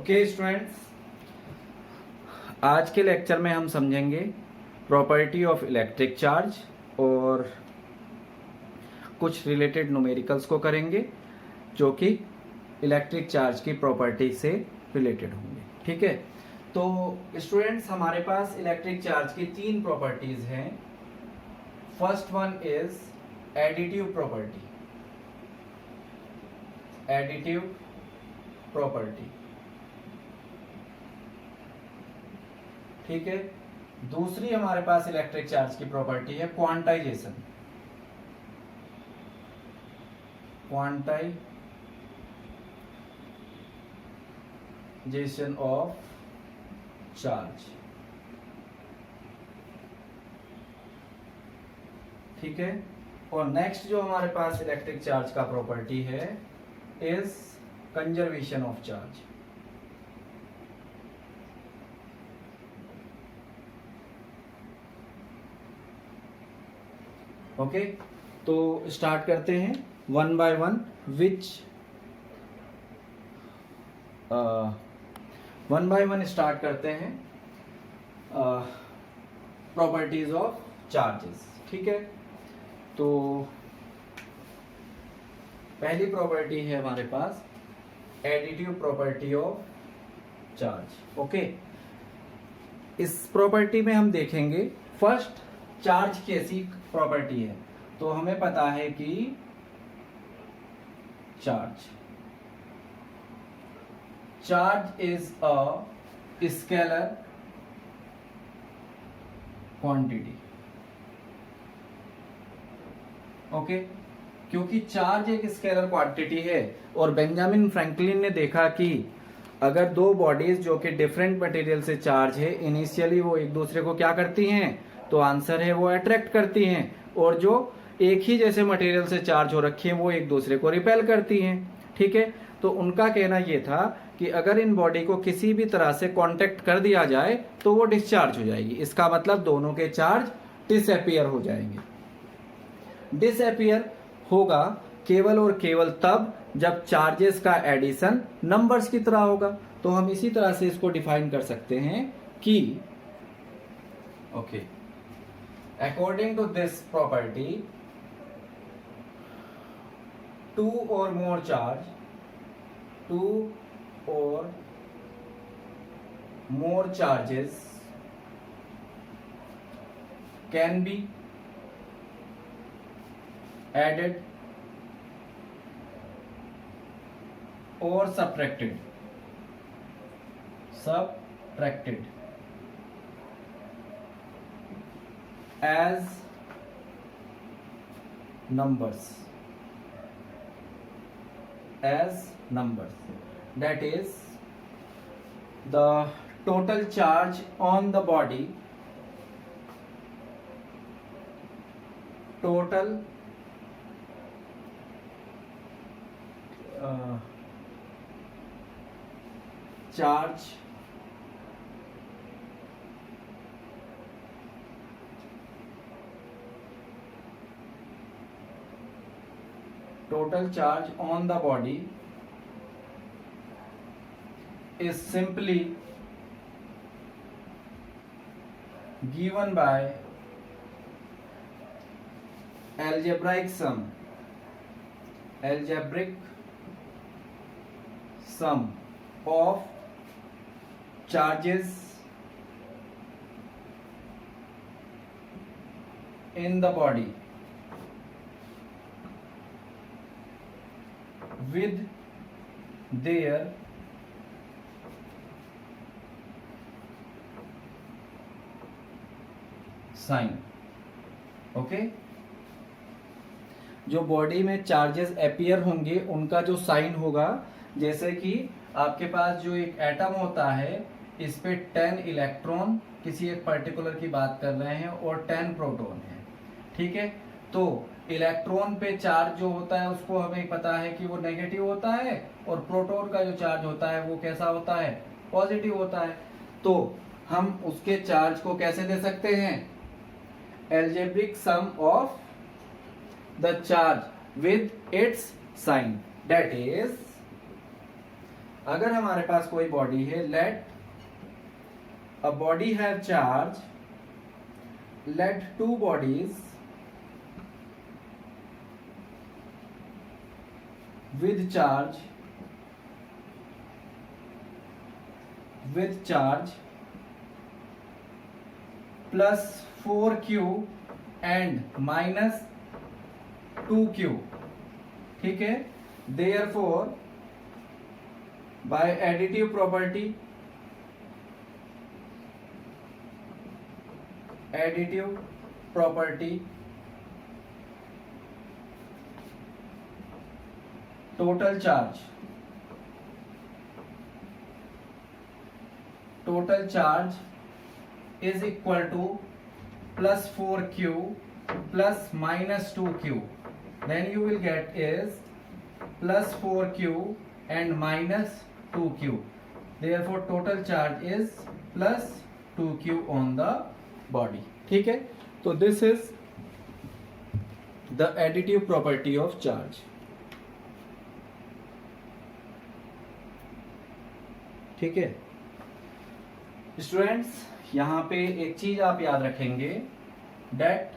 Okay students, आज के lecture में हम समझेंगे प्रॉपर्टी ऑफ इलेक्ट्रिक चार्ज और कुछ रिलेटेड न्यूमेरिकल्स को करेंगे जो कि इलेक्ट्रिक चार्ज की प्रॉपर्टी से रिलेटेड होंगे। ठीक है, तो स्टूडेंट्स हमारे पास इलेक्ट्रिक चार्ज की तीन प्रॉपर्टीज हैं। First one is additive property. Additive property, ठीक है। दूसरी हमारे पास इलेक्ट्रिक चार्ज की प्रॉपर्टी है क्वांटाइजेशन। क्वांटाइजेशन ऑफ चार्ज, ठीक है। और नेक्स्ट जो हमारे पास इलेक्ट्रिक चार्ज का प्रॉपर्टी है is conservation of charge. Okay, तो स्टार्ट करते हैं one by one. One by one start करते हैं प्रॉपर्टीज ऑफ चार्जेस। ठीक है, तो पहली प्रॉपर्टी है हमारे पास additive property of charge. Okay, इस प्रॉपर्टी में हम देखेंगे फर्स्ट चार्ज की ऐसी प्रॉपर्टी है। तो हमें पता है कि charge is a scalar quantity. Okay, क्योंकि चार्ज एक स्केलर क्वांटिटी है और बेंजामिन फ्रैंकलिन ने देखा कि अगर दो बॉडीज जो कि डिफरेंट मटेरियल से चार्ज है, इनिशियली वो एक दूसरे को क्या करती हैं, तो आंसर है वो अट्रैक्ट करती हैं, और जो एक ही जैसे मटेरियल से चार्ज हो रखी हैं वो एक दूसरे को रिपेल करती हैं। ठीक है, तो उनका कहना ये था कि अगर इन बॉडी को किसी भी तरह से कांटेक्ट कर दिया जाए तो वो डिस्चार्ज हो जाएगी। इसका मतलब दोनों के चार्ज डिसअपीयर हो जाएंगे। डिसअपीयर होगा केवल और केवल तब जब चार्जेस का एडिशन नंबर्स की तरह होगा। तो हम इसी तरह से इसको डिफाइन कर सकते हैं कि okay, according to this property, two or more charges can be added or subtracted as numbers. That is, the total charge on the body, total charge on the body is simply given by algebraic sum of charges in the body with their sign. Okay, जो body में charges appear होंगे उनका जो sign होगा, जैसे कि आपके पास जो एक एटम होता है इस पे 10 इलेक्ट्रॉन, किसी एक पर्टिकुलर की बात कर रहे हैं, और 10 प्रोटॉन है। ठीक है, तो इलेक्ट्रॉन पे चार्ज जो होता है उसको हमें पता है कि वो नेगेटिव होता है, और प्रोटॉन का जो चार्ज होता है वो कैसा होता है, पॉजिटिव होता है। तो हम उसके चार्ज को कैसे दे सकते हैं, algebraic sum of the charge with its sign, that is अगर हमारे पास कोई बॉडी है, let a body have charge, let two bodies with charge plus 4q and minus 2q, ठीक है। therefore by additive property total charge is equal to plus 4q plus minus 2q, then you will get is plus 4q and minus 2q, therefore total charge is plus 2q on the body, ठीक है। तो this is the additive property of charge, ठीक है। Students यहाँ पे एक चीज आप याद रखेंगे, that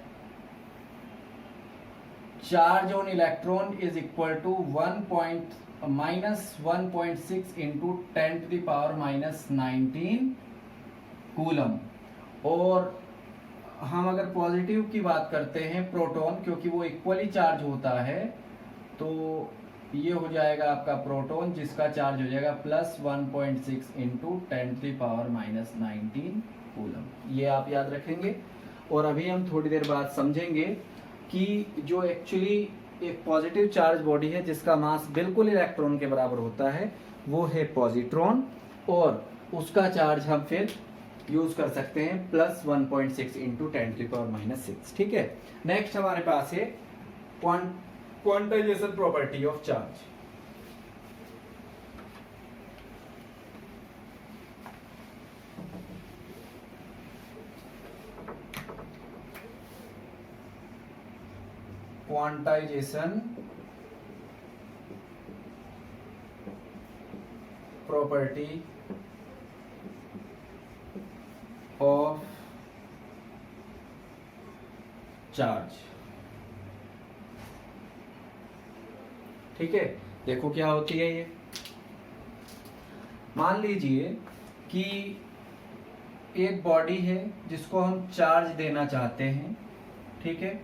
charge on electron is equal to -1.6 into 10⁻⁻19 coulomb. और हम अगर पॉजिटिव की बात करते हैं प्रोटॉन, क्योंकि वो इक्वली चार्ज होता है, तो ये हो जाएगा आपका प्रोटॉन जिसका चार्ज हो जाएगा प्लस 1.6 इंटू 10⁻⁻19 कूलम। ये आप याद रखेंगे। और अभी हम थोड़ी देर बाद समझेंगे कि जो एक्चुअली एक पॉजिटिव चार्ज बॉडी है जिसका मास बिल्कुल इलेक्ट्रॉन के बराबर होता है, वो है पॉजिट्रॉन, और उसका चार्ज हम फिर यूज कर सकते हैं प्लस 1.6 इंटू 10⁻⁻6, ठीक है। नेक्स्ट हमारे पास है quantization property of charge. Quantization property of charge, ठीक है। देखो क्या होती है ये। मान लीजिए कि एक बॉडी है जिसको हम चार्ज देना चाहते हैं, ठीक है,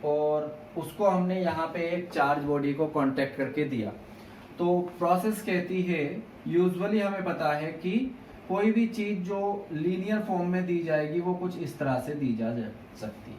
और उसको हमने यहाँ पे एक चार्ज बॉडी को कांटेक्ट करके दिया। तो प्रोसेस कहती है, यूजुअली हमें पता है कि कोई भी चीज जो लीनियर फॉर्म में दी जाएगी वो कुछ इस तरह से दी जा सकती है।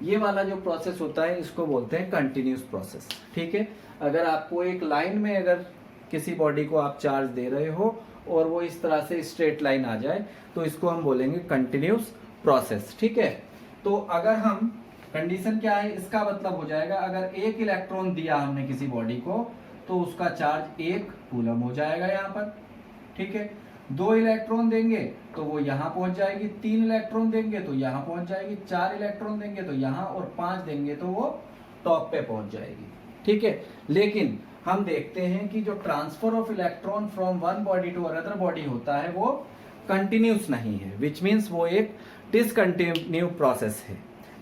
ये वाला जो प्रोसेस होता है इसको बोलते हैं कंटिन्यूस प्रोसेस, ठीक है। अगर आपको एक लाइन में अगर किसी बॉडी को आप चार्ज दे रहे हो और वो इस तरह से स्ट्रेट लाइन आ जाए तो इसको हम बोलेंगे कंटिन्यूस प्रोसेस, ठीक है। तो अगर हम कंडीशन क्या है, इसका मतलब हो जाएगा अगर एक इलेक्ट्रॉन दिया हमने किसी बॉडी को तो उसका चार्ज 1 कूलम हो जाएगा यहाँ पर, ठीक है। 2 इलेक्ट्रॉन देंगे तो वो यहाँ पहुंच जाएगी, 3 इलेक्ट्रॉन देंगे तो यहाँ पहुंच जाएगी, 4 इलेक्ट्रॉन देंगे तो यहाँ, और 5 देंगे तो वो टॉप पे पहुंच जाएगी, ठीक है। लेकिन हम देखते हैं कि जो transfer of electron from one body to another body होता है वो कंटिन्यूस नहीं है, विच मीन्स वो एक डिसकंटिन्यू प्रोसेस है।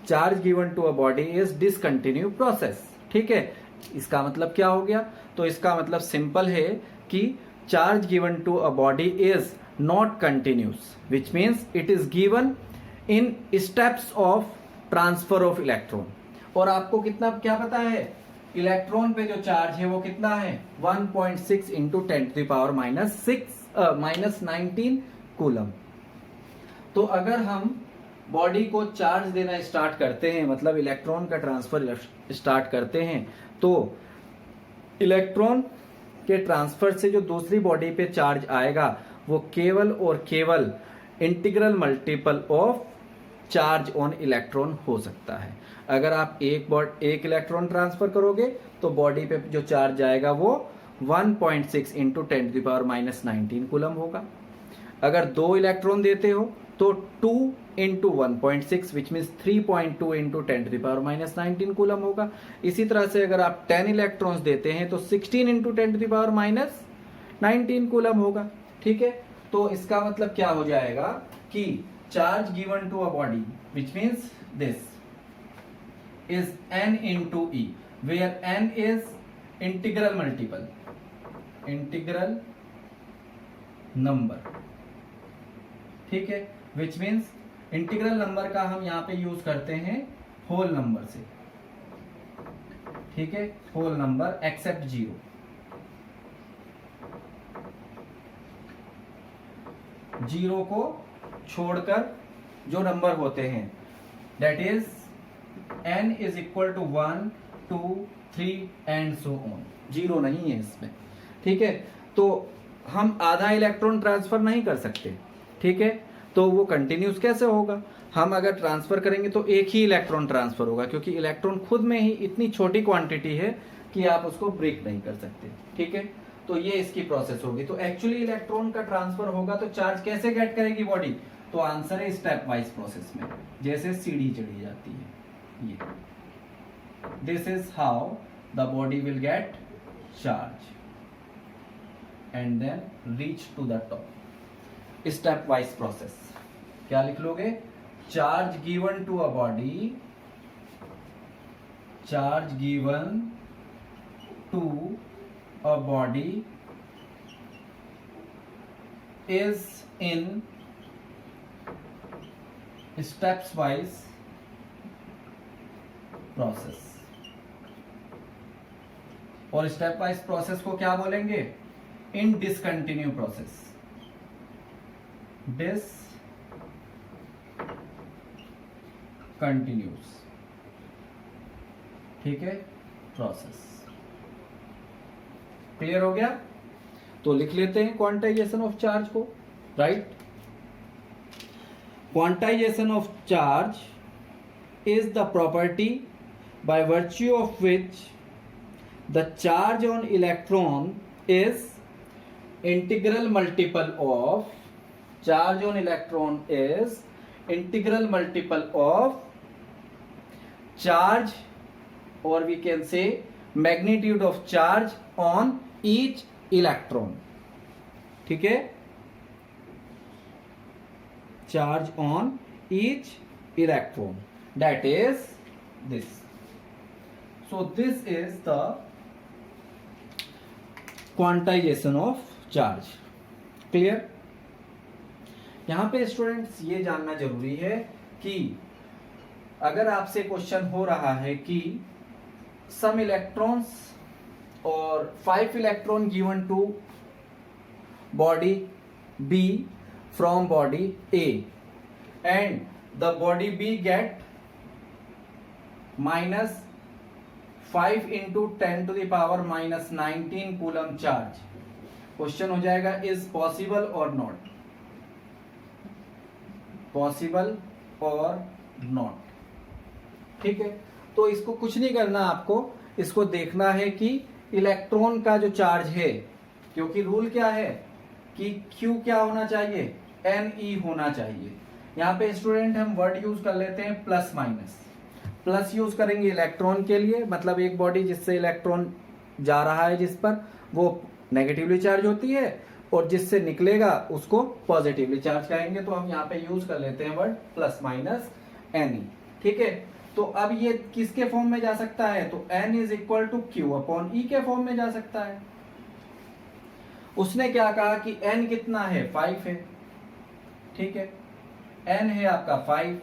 Charge given to a body is discontinue process, ठीक है। इसका मतलब क्या हो गया, तो इसका मतलब सिंपल है कि charge given to a body is not continuous, which means it is given in steps of transfer of electron. और आपको कितना क्या पता है, इलेक्ट्रॉन पे जो चार्ज है वो कितना है 1.6 इंटू 10⁻⁻19 कूलम। तो अगर हम बॉडी को चार्ज देना स्टार्ट करते हैं, मतलब इलेक्ट्रॉन का ट्रांसफर स्टार्ट करते हैं, तो इलेक्ट्रॉन के ट्रांसफर से जो दूसरी बॉडी पे चार्ज आएगा वो केवल और केवल integral multiple of charge on electron हो सकता है। अगर आप एक इलेक्ट्रॉन ट्रांसफर करोगे तो बॉडी पे जो चार्ज आएगा वो 1.6 इंटू 10⁻⁻19 कूलम होगा। अगर 2 इलेक्ट्रॉन देते हो तो 2 into 1.6 which means 3.2 into 10⁻⁻19 coulomb होगा। इसी तरह से अगर आप 10 इलेक्ट्रॉन्स देते हैं तो 16 इंटू 10⁻⁻ 19 कूलम होगा। ठीक है, तो इसका मतलब क्या हो जाएगा कि charge given to a body which means this is n into e where n is integral number। ठीक है, which means इंटीग्रल नंबर का हम यहां पे यूज करते हैं होल नंबर से। ठीक है, होल नंबर एक्सेप्ट 0। जीरो को छोड़कर जो नंबर होते हैं that is n is equal to 1 2 3 and so on. Zero नहीं है इसमें। ठीक है, तो हम आधा इलेक्ट्रॉन ट्रांसफर नहीं कर सकते। ठीक है, तो वो कंटिन्यूस कैसे होगा? हम अगर ट्रांसफर करेंगे तो एक ही इलेक्ट्रॉन ट्रांसफर होगा, क्योंकि इलेक्ट्रॉन खुद में ही इतनी छोटी क्वांटिटी है कि आप उसको ब्रेक नहीं कर सकते। ठीक है, तो ये इसकी प्रोसेस होगी। तो एक्चुअली इलेक्ट्रॉन का ट्रांसफर होगा तो चार्ज कैसे गेट करेगी बॉडी? तो आंसर है स्टेप वाइज प्रोसेस में, जैसे सीढ़ी चढ़ी जाती है ये। This is how the body will get charge and then reach to the top. Step wise process क्या लिख लोगे? Charge given to a body, charge given to a body is in steps wise process। और step wise process को क्या बोलेंगे? In discontinue process. Continuous. ठीक है, process. Clear हो गया? तो लिख लेते हैं क्वांटाइजेशन ऑफ चार्ज को। Right, quantisation of charge is the property by virtue of which the charge on electron is integral multiple of, charge on electron is integral multiple of charge, और we can say magnitude of charge on each electron. ठीक है, charge on each electron, that is this. So this is the quantisation of charge. Clear? यहां पे students ये जानना जरूरी है कि अगर आपसे क्वेश्चन हो रहा है कि सम इलेक्ट्रॉन्स और 5 electron given to body B from body A and the body B get minus 5 into 10 to the power minus 19 coulomb charge. Question हो जाएगा इज पॉसिबल और नॉट, पॉसिबल और नॉट। ठीक है, तो इसको कुछ नहीं करना, आपको इसको देखना है कि इलेक्ट्रॉन का जो चार्ज है, क्योंकि रूल क्या है कि Q क्या होना चाहिए? Ne होना चाहिए। यहाँ पे स्टूडेंट हम वर्ड यूज कर लेते हैं प्लस माइनस। प्लस यूज करेंगे इलेक्ट्रॉन के लिए, मतलब एक बॉडी जिससे इलेक्ट्रॉन जा रहा है जिस पर, वो नेगेटिवली चार्ज होती है, और जिससे निकलेगा उसको पॉजिटिवली चार्ज करेंगे। तो हम यहाँ पे यूज कर लेते हैं वर्ड प्लस माइनस Ne। ठीक है, तो अब ये किसके फॉर्म में जा सकता है? तो N is equal to Q upon E के फॉर्म में जा सकता है। उसने क्या कहा कि N कितना है? 5 है। ठीक है, N है आपका 5,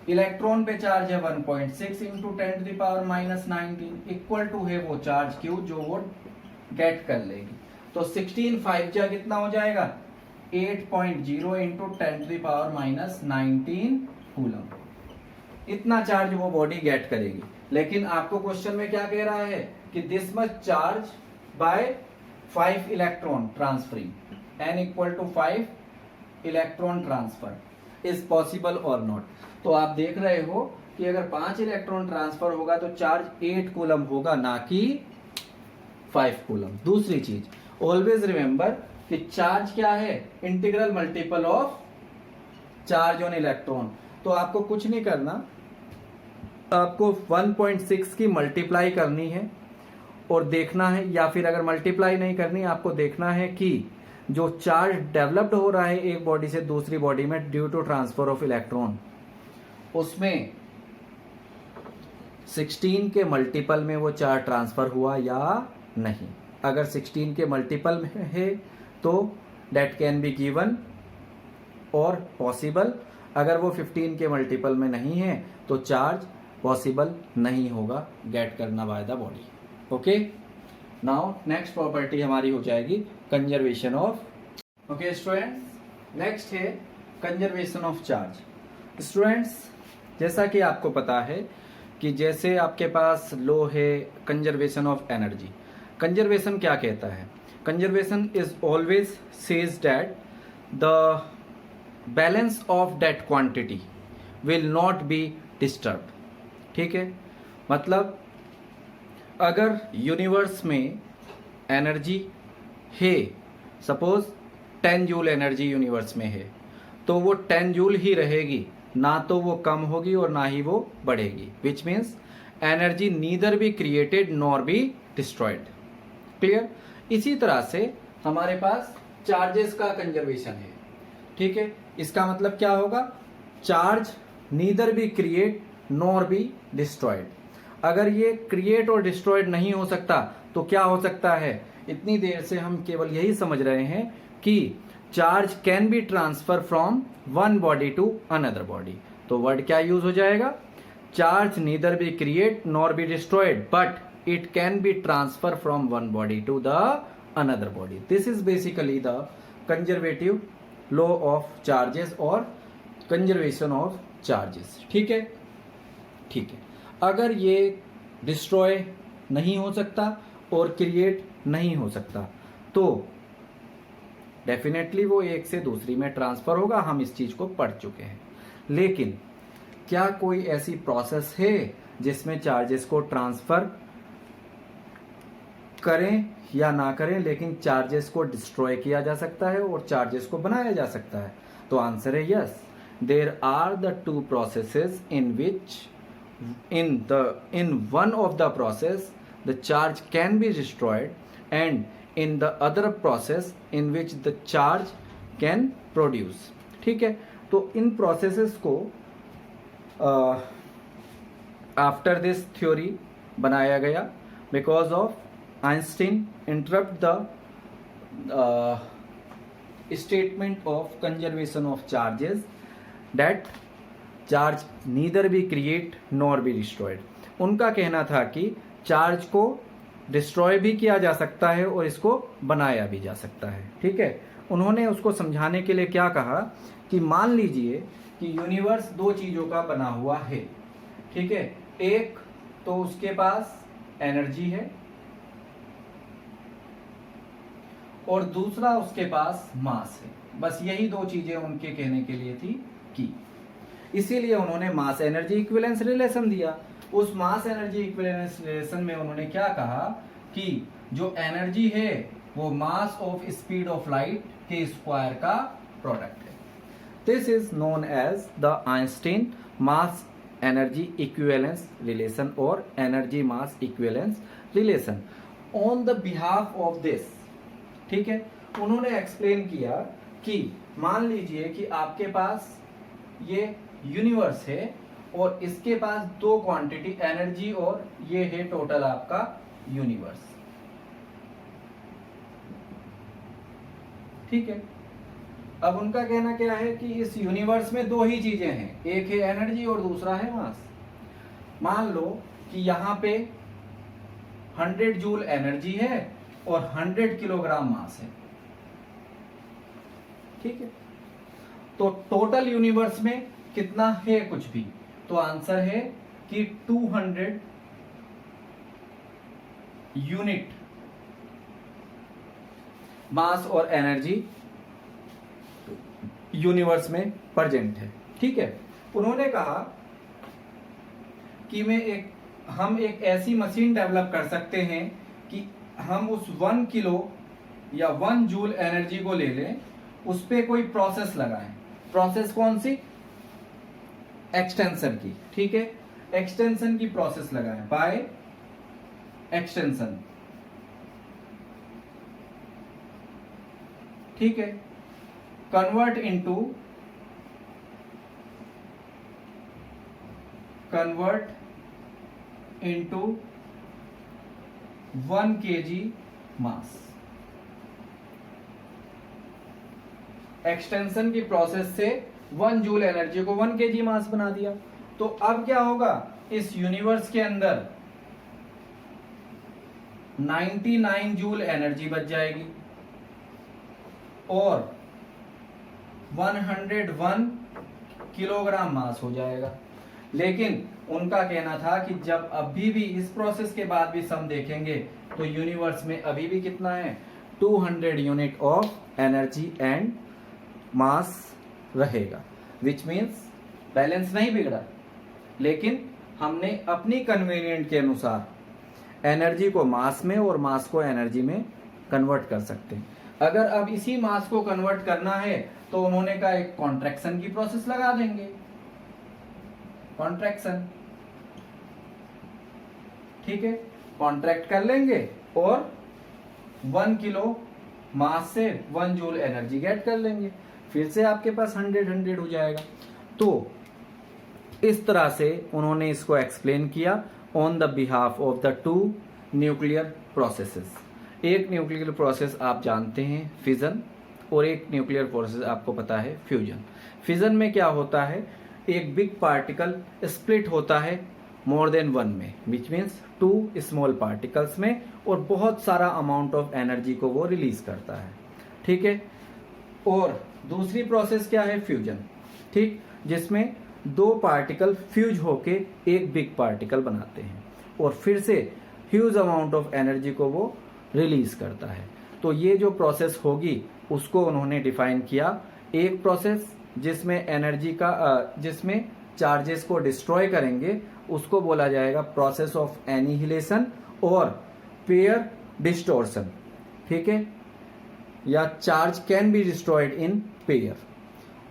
इलेक्ट्रॉन पे चार्ज है 1.6 into 10 to the power minus 19 equal to है वो चार्ज Q जो वो गेट कर लेगी। तो 16 5 जा कितना हो जाएगा? 8.0 into 10 to the power minus 19 coulomb. इतना चार्ज वो बॉडी गेट करेगी। लेकिन आपको क्वेश्चन में क्या कह रहा है कि this much charge by 5 electron transferring, n equal to 5 electron transfer is possible और नॉट। तो आप देख रहे हो कि अगर 5 इलेक्ट्रॉन ट्रांसफर होगा तो चार्ज 8 कूलम होगा, ना कि 5 कूलम। दूसरी चीज ऑलवेज रिमेंबर कि चार्ज क्या है? Integral multiple of charge on electron. तो आपको कुछ नहीं करना, आपको 1.6 की मल्टीप्लाई करनी है और देखना है, या फिर अगर मल्टीप्लाई नहीं करनी, आपको देखना है कि जो चार्ज डेवलप्ड हो रहा है एक बॉडी से दूसरी बॉडी में due to transfer of electron, उसमें 16 के मल्टीपल में वो चार्ज ट्रांसफर हुआ या नहीं। अगर 16 के मल्टीपल में है तो दैट कैन बी गिवन और पॉसिबल। अगर वो 15 के मल्टीपल में नहीं है तो चार्ज पॉसिबल नहीं होगा गेट करना by the body. Okay, now next property हमारी हो जाएगी conservation of. Okay students, next है कंजर्वेशन ऑफ चार्ज। स्टूडेंट्स, जैसा कि आपको पता है कि जैसे आपके पास लो है कंजर्वेशन ऑफ एनर्जी, कंजर्वेशन क्या कहता है? Conservation is always says that the balance of that quantity will not be disturb. ठीक है, मतलब अगर यूनिवर्स में एनर्जी है, सपोज 10 जूल एनर्जी यूनिवर्स में है, तो वो 10 जूल ही रहेगी, ना तो वो कम होगी और ना ही वो बढ़ेगी, which means energy neither be created nor be destroyed. Clear? इसी तरह से हमारे पास चार्जेस का कंजर्वेशन है। ठीक है, इसका मतलब क्या होगा? Charge neither be create nor be destroyed. अगर ये क्रिएट और डिस्ट्रॉयड नहीं हो सकता तो क्या हो सकता है? इतनी देर से हम केवल यही समझ रहे हैं कि charge can be transfer from one body to another body, तो वर्ड क्या यूज हो जाएगा? Charge neither be create nor be destroyed but it can be transfer from one body to the another body. This is basically the conservative law of charges और conservation of charges. ठीक है, ठीक है। अगर ये destroy नहीं हो सकता और क्रिएट नहीं हो सकता तो डेफिनेटली वो एक से दूसरी में ट्रांसफर होगा, हम इस चीज को पढ़ चुके हैं। लेकिन क्या कोई ऐसी प्रोसेस है जिसमें चार्जेस को ट्रांसफर करें या ना करें लेकिन चार्जेस को डिस्ट्रॉय किया जा सकता है और चार्जेस को बनाया जा सकता है? तो आंसर है yes. There are the two processes in which in one of the process the charge can be destroyed and in the other process in which the charge can produce। ठीक है, तो इन प्रोसेसेस को after this theory बनाया गया because of Einstein interrupt the statement of conservation of charges that charge neither be create nor be destroyed. उनका कहना था कि चार्ज को डिस्ट्रॉय भी किया जा सकता है और इसको बनाया भी जा सकता है। ठीक है, उन्होंने उसको समझाने के लिए क्या कहा कि मान लीजिए कि यूनिवर्स दो चीजों का बना हुआ है। ठीक है, एक तो उसके पास एनर्जी है और दूसरा उसके पास मास है। बस यही दो चीजें उनके कहने के लिए थी कि इसीलिए उन्होंने मास एनर्जी इक्विवेलेंस रिलेशन दिया। उस मास एनर्जी इक्विवेलेंस रिलेशन में उन्होंने क्या कहा कि जो एनर्जी है वो mass of speed of light के स्क्वायर का प्रोडक्ट है। This is known as the Einstein mass energy equivalence relation और energy mass equivalence relation. On the behalf of this, ठीक है, उन्होंने एक्सप्लेन किया कि मान लीजिए कि आपके पास ये यूनिवर्स है और इसके पास दो क्वांटिटी एनर्जी और ये है टोटल आपका यूनिवर्स। ठीक है, अब उनका कहना क्या है कि इस यूनिवर्स में दो ही चीजें हैं, एक है एनर्जी और दूसरा है मास। मान लो कि यहां पे 100 जूल एनर्जी है और 100 किलोग्राम मास है। ठीक है, तो टोटल यूनिवर्स में कितना है कुछ भी, तो आंसर है कि 200 यूनिट मास और एनर्जी यूनिवर्स में प्रेजेंट है। ठीक है, उन्होंने कहा कि हम एक ऐसी मशीन डेवलप कर सकते हैं कि हम उस 1 किलो या 1 जूल एनर्जी को ले लें, उस पे कोई प्रोसेस लगाएं। प्रोसेस कौन सी? एक्सटेंशन की। ठीक है, एक्सटेंशन की प्रोसेस लगाएं बाय एक्सटेंशन। ठीक है, convert into 1 kg mass. Extension की प्रोसेस से 1 जूल एनर्जी को 1 kg मास बना दिया। तो अब क्या होगा, इस यूनिवर्स के अंदर 99 जूल एनर्जी बच जाएगी और 101 किलोग्राम मास हो जाएगा। लेकिन उनका कहना था कि जब अभी भी इस प्रोसेस के बाद भी सम देखेंगे तो यूनिवर्स में अभी भी कितना है, 200 unit of energy and mass रहेगा, विच मीन्स बैलेंस नहीं बिगड़ा। लेकिन हमने अपनी कन्वीनियंट के अनुसार एनर्जी को मास में और मास को एनर्जी में कन्वर्ट कर सकते हैं। अगर अब इसी मास को कन्वर्ट करना है तो उन्होंने कहा एक कॉन्ट्रैक्शन की प्रोसेस लगा देंगे, कॉन्ट्रैक्शन, ठीक है, कॉन्ट्रैक्ट कर लेंगे और 1 किलो मास से 1 जूल एनर्जी गेट कर लेंगे, फिर से आपके पास 100 हो जाएगा। तो इस तरह से उन्होंने इसको एक्सप्लेन किया on the behalf of the 2 nuclear processes. एक न्यूक्लियर प्रोसेस आप जानते हैं फिजन, और एक न्यूक्लियर प्रोसेस आपको पता है फ्यूजन। फिजन में क्या होता है, एक बिग पार्टिकल स्प्लिट होता है मोर देन 1 में, विच मीन्स 2 स्मॉल पार्टिकल्स में, और बहुत सारा अमाउंट ऑफ एनर्जी को वो रिलीज करता है, ठीक है। और दूसरी प्रोसेस क्या है, फ्यूजन, ठीक, जिसमें 2 पार्टिकल फ्यूज होके एक बिग पार्टिकल बनाते हैं और फिर से ह्यूज अमाउंट ऑफ एनर्जी को वो रिलीज करता है। तो ये जो प्रोसेस होगी उसको उन्होंने डिफाइन किया, एक प्रोसेस जिसमें एनर्जी का जिसमें चार्जेस को डिस्ट्रॉय करेंगे उसको बोला जाएगा प्रोसेस ऑफ एनिहिलेशन और पेयर डिस्टोर्शन, ठीक है, या charge can be destroyed in pair.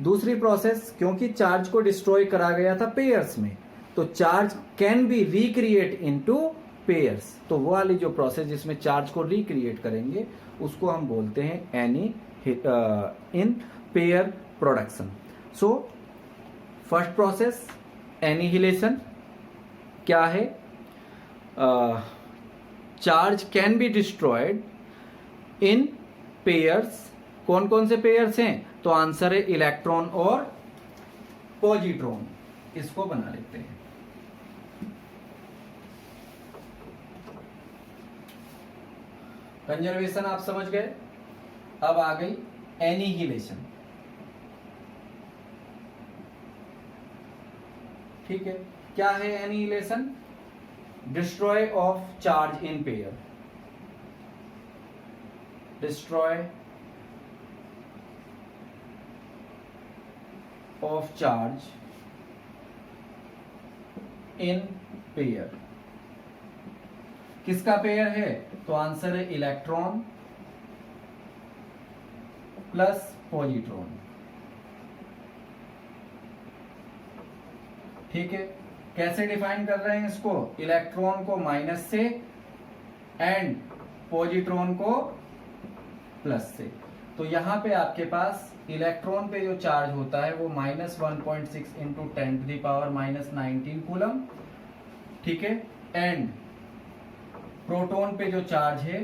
दूसरी प्रोसेस, क्योंकि चार्ज को डिस्ट्रॉय करा गया था पेयर्स में, तो charge can B recreate into pairs, तो वो वाली जो प्रोसेस जिसमें चार्ज को रिक्रिएट करेंगे उसको हम बोलते हैं in pair production. So first process annihilation क्या है, charge can be destroyed in pairs. कौन कौन से पेयर्स हैं, तो आंसर है इलेक्ट्रॉन और पॉजिट्रॉन, इसको बना लेते हैं। कंजर्वेशन आप समझ गए, अब आ गई एनिहिलेशन, ठीक है। क्या है annihilation, destroy of charge in pair, destroy of charge in pair. किसका पेयर है, तो आंसर है इलेक्ट्रॉन प्लस पॉजिट्रॉन, ठीक है। कैसे डिफाइन कर रहे हैं इसको, इलेक्ट्रॉन को माइनस से एंड पॉजिट्रॉन को प्लस से। तो यहां पे आपके पास इलेक्ट्रॉन पे जो चार्ज होता है वो -1.6 इंटू 10⁻⁻19 कूलम, ठीक है, एंड प्रोटॉन पे जो चार्ज है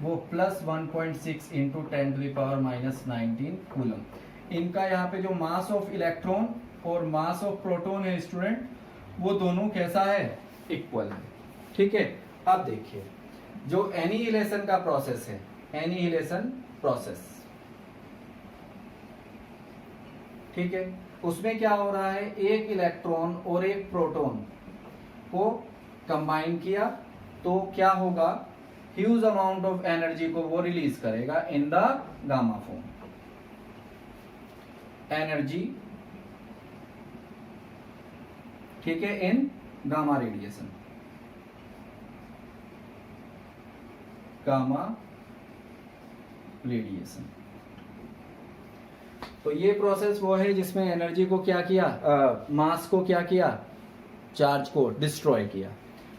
वो +1.6 इंटू 10⁻⁻19 कूलम। इनका यहाँ पे जो मास ऑफ इलेक्ट्रॉन और मास ऑफ प्रोटॉन है स्टूडेंट, वो दोनों कैसा है, इक्वल है, ठीक है। अब देखिए जो एनिहिलेशन का प्रोसेस है, एनिहिलेशन प्रोसेस, ठीक है, उसमें क्या हो रहा है, एक इलेक्ट्रॉन और एक प्रोटॉन को कंबाइन किया तो क्या होगा, ह्यूज अमाउंट ऑफ एनर्जी को वो रिलीज करेगा in the gamma form, energy, ठीक है, इन गामा रेडिएशन, गामा रेडिएशन। तो ये प्रोसेस वो है जिसमें एनर्जी को क्या किया, मास को क्या किया, चार्ज को डिस्ट्रॉय किया,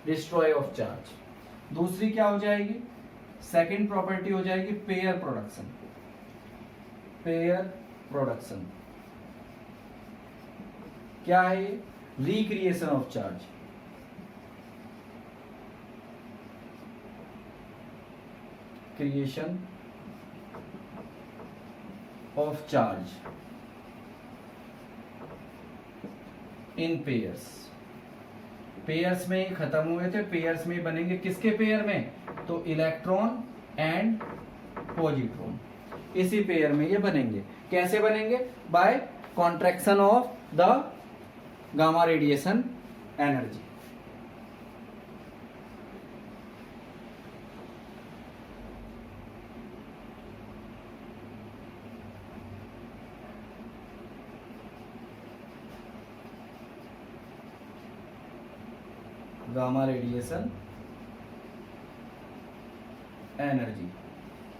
डिस्ट्रॉय ऑफ चार्ज। दूसरी क्या हो जाएगी, सेकंड प्रॉपर्टी हो जाएगी पेयर प्रोडक्शन, पेयर प्रोडक्शन। क्या है ये? Recreation of charge. Creation of charge in pairs. Pairs में ही खत्म हुए थे, पेयर्स में बनेंगे। किसके पेयर में? तो इलेक्ट्रॉन एंड पॉजिट्रॉन, इसी पेयर में ये बनेंगे। कैसे बनेंगे? By contraction of the gamma radiation energy. Gamma radiation energy.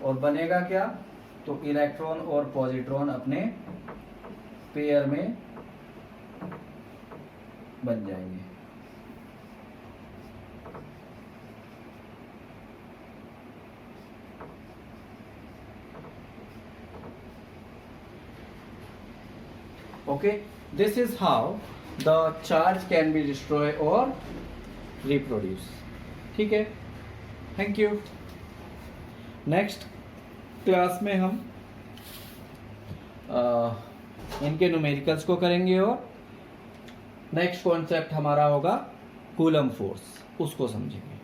और बनेगा क्या? तो इलेक्ट्रॉन और पॉजिट्रॉन अपने पेयर में बन जाएंगे। Okay, this is how the charge can be destroy और रिप्रोड्यूस। ठीक है, थैंक यू। नेक्स्ट क्लास में हम इनके न्यूमेरिकल्स को करेंगे और नेक्स्ट कॉन्सेप्ट हमारा होगा कूलम फोर्स, उसको समझेंगे।